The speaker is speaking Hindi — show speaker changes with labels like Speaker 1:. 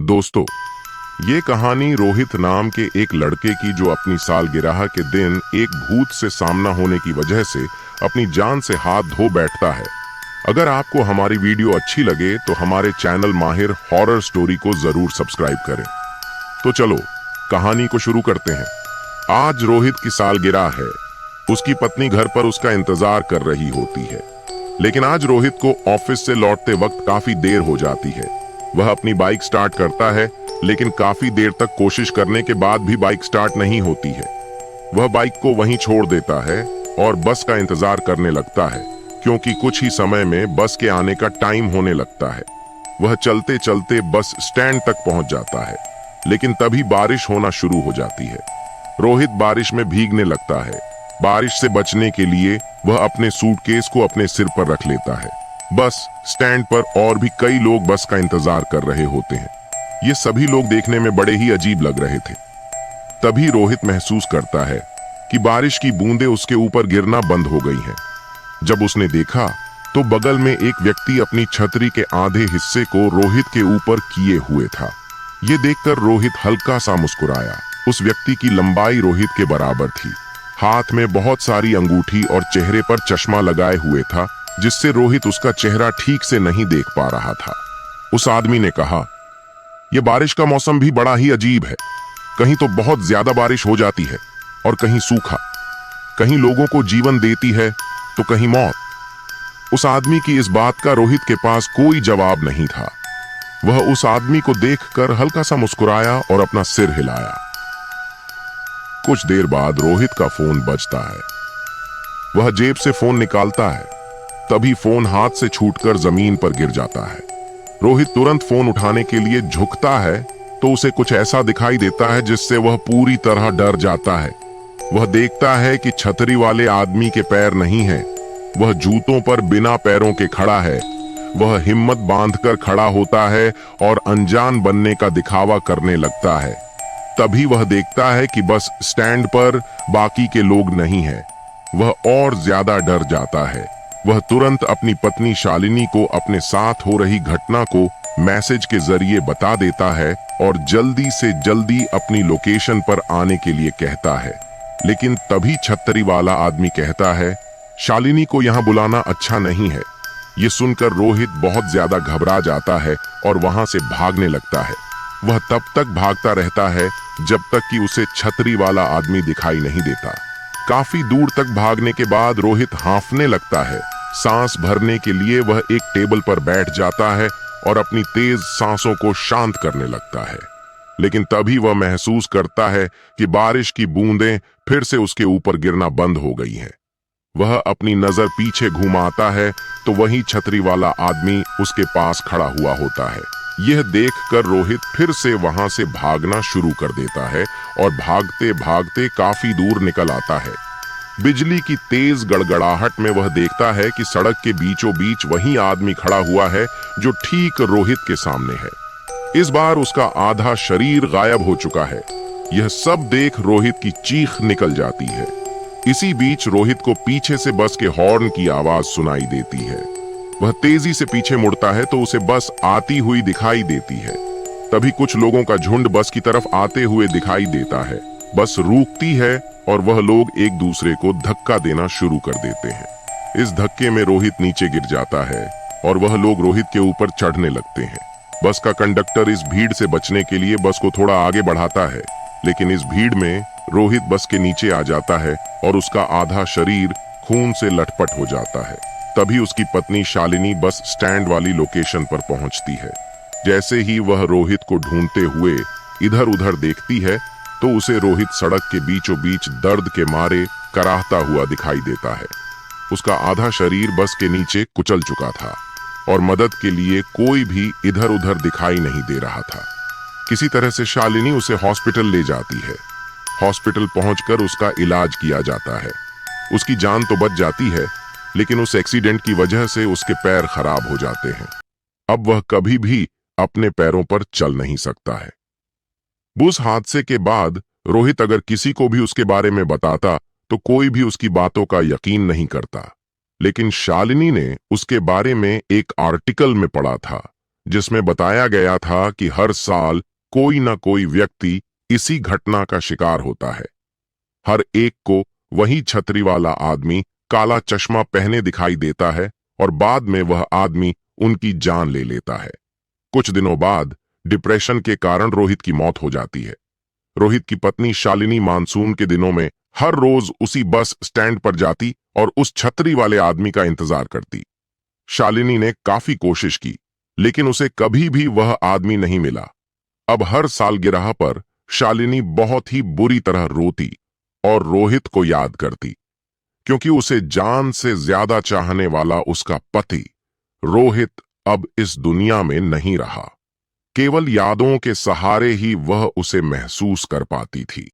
Speaker 1: दोस्तों, ये कहानी रोहित नाम के एक लड़के की जो अपनी सालगिरह के दिन एक भूत से सामना होने की वजह से अपनी जान से हाथ धो बैठता है। अगर आपको हमारी वीडियो अच्छी लगे तो हमारे चैनल माहिर हॉरर स्टोरी को जरूर सब्सक्राइब करें। तो चलो कहानी को शुरू करते हैं। आज रोहित की सालगिरह है। उसकी पत्नी घर पर उसका इंतजार कर रही होती है, लेकिन आज रोहित को ऑफिस से लौटते वक्त काफी देर हो जाती है। वह अपनी बाइक स्टार्ट करता है, लेकिन काफी देर तक कोशिश करने के बाद भी बाइक स्टार्ट नहीं होती है। वह बाइक को वहीं छोड़ देता है और बस का इंतजार करने लगता है, क्योंकि कुछ ही समय में बस के आने का टाइम होने लगता है। वह चलते चलते बस स्टैंड तक पहुंच जाता है, लेकिन तभी बारिश होना शुरू हो जाती है। रोहित बारिश में भीगने लगता है। बारिश से बचने के लिए वह अपने सूटकेस को अपने सिर पर रख लेता है। बस स्टैंड पर और भी कई लोग बस का इंतजार कर रहे होते हैं। ये सभी लोग देखने में बड़े ही अजीब लग रहे थे। तभी रोहित महसूस करता है कि बारिश की बूंदें उसके ऊपर गिरना बंद हो गई हैं। जब उसने देखा तो बगल में एक व्यक्ति अपनी छतरी के आधे हिस्से को रोहित के ऊपर किए हुए था। ये देखकर रोहित हल्का सा मुस्कुराया। उस व्यक्ति की लंबाई रोहित के बराबर थी। हाथ में बहुत सारी अंगूठी और चेहरे पर चश्मा लगाए हुए था, जिससे रोहित उसका चेहरा ठीक से नहीं देख पा रहा था। उस आदमी ने कहा, यह बारिश का मौसम भी बड़ा ही अजीब है। कहीं तो बहुत ज्यादा बारिश हो जाती है और कहीं सूखा। कहीं लोगों को जीवन देती है तो कहीं मौत। उस आदमी की इस बात का रोहित के पास कोई जवाब नहीं था। वह उस आदमी को देखकर हल्का सा मुस्कुराया और अपना सिर हिलाया। कुछ देर बाद रोहित का फोन बजता है। वह जेब से फोन निकालता है। तभी फोन हाथ से छूटकर जमीन पर गिर जाता है। रोहित तुरंत फोन उठाने के लिए झुकता है तो उसे कुछ ऐसा दिखाई देता है जिससे वह पूरी तरह डर जाता है। वह देखता है कि छतरी वाले आदमी के पैर नहीं हैं। वह जूतों पर बिना पैरों के खड़ा है। वह हिम्मत बांधकर खड़ा होता है और अनजान बनने का दिखावा करने लगता है। तभी वह देखता है कि बस स्टैंड पर बाकी के लोग नहीं हैं। वह और ज्यादा डर जाता है। वह तुरंत अपनी पत्नी शालिनी को अपने साथ हो रही घटना को मैसेज के जरिए बता देता है और जल्दी से जल्दी अपनी लोकेशन पर आने के लिए कहता है। लेकिन तभी छतरी वाला आदमी कहता है, शालिनी को यहाँ बुलाना अच्छा नहीं है। ये सुनकर रोहित बहुत ज्यादा घबरा जाता है और वहां से भागने लगता है। वह तब तक भागता रहता है जब तक कि उसे छतरी वाला आदमी दिखाई नहीं देता। काफी दूर तक भागने के बाद रोहित हांफने लगता है। सांस भरने के लिए वह एक टेबल पर बैठ जाता है और अपनी तेज सांसों को शांत करने लगता है। लेकिन तभी वह महसूस करता है कि बारिश की बूंदें फिर से उसके ऊपर गिरना बंद हो गई हैं। वह अपनी नजर पीछे घुमाता है तो वही छतरी वाला आदमी उसके पास खड़ा हुआ होता है। यह देखकर रोहित फिर से वहां से भागना शुरू कर देता है और भागते भागते काफी दूर निकल आता है। बिजली की तेज गड़गड़ाहट में वह देखता है कि सड़क के बीचों बीच वही आदमी खड़ा हुआ है जो ठीक रोहित के सामने है। इस बार उसका आधा शरीर गायब हो चुका है। यह सब देख रोहित की चीख निकल जाती है। इसी बीच रोहित को पीछे से बस के हॉर्न की आवाज सुनाई देती है। वह तेजी से पीछे मुड़ता है तो उसे बस आती हुई दिखाई देती है। तभी कुछ लोगों का झुंड बस की तरफ आते हुए दिखाई देता है। बस रुकती है और वह लोग एक दूसरे को धक्का देना शुरू कर देते हैं। इस धक्के में रोहित नीचे गिर जाता है और वह लोग रोहित के ऊपर चढ़ने लगते हैं। बस का कंडक्टर इस भीड़ से बचने के लिए बस को थोड़ा आगे बढ़ाता है, लेकिन इस भीड़ में रोहित बस के नीचे आ जाता है और उसका आधा शरीर खून से लटपट हो जाता है। तभी उसकी पत्नी शालिनी बस स्टैंड वाली लोकेशन पर पहुंचती है। जैसे ही वह रोहित को ढूंढते हुए इधर उधर देखती है तो उसे रोहित सड़क के बीचों बीच दर्द के मारे कराहता हुआ दिखाई देता है। उसका आधा शरीर बस के नीचे कुचल चुका था और मदद के लिए कोई भी इधर उधर दिखाई नहीं दे रहा था। किसी तरह से शालिनी उसे हॉस्पिटल ले जाती है। हॉस्पिटल पहुंचकर उसका इलाज किया जाता है। उसकी जान तो बच जाती है, लेकिन उस एक्सीडेंट की वजह से उसके पैर खराब हो जाते हैं। अब वह कभी भी अपने पैरों पर चल नहीं सकता है। उस हादसे के बाद रोहित अगर किसी को भी उसके बारे में बताता तो कोई भी उसकी बातों का यकीन नहीं करता। लेकिन शालिनी ने उसके बारे में एक आर्टिकल में पढ़ा था जिसमें बताया गया था कि हर साल कोई ना कोई व्यक्ति इसी घटना का शिकार होता है। हर एक को वही छतरी वाला आदमी काला चश्मा पहने दिखाई देता है और बाद में वह आदमी उनकी जान ले लेता है। कुछ दिनों बाद डिप्रेशन के कारण रोहित की मौत हो जाती है। रोहित की पत्नी शालिनी मानसून के दिनों में हर रोज उसी बस स्टैंड पर जाती और उस छतरी वाले आदमी का इंतजार करती। शालिनी ने काफी कोशिश की, लेकिन उसे कभी भी वह आदमी नहीं मिला। अब हर सालगिरह पर शालिनी बहुत ही बुरी तरह रोती और रोहित को याद करती, क्योंकि उसे जान से ज्यादा चाहने वाला उसका पति रोहित अब इस दुनिया में नहीं रहा। केवल यादों के सहारे ही वह उसे महसूस कर पाती थी।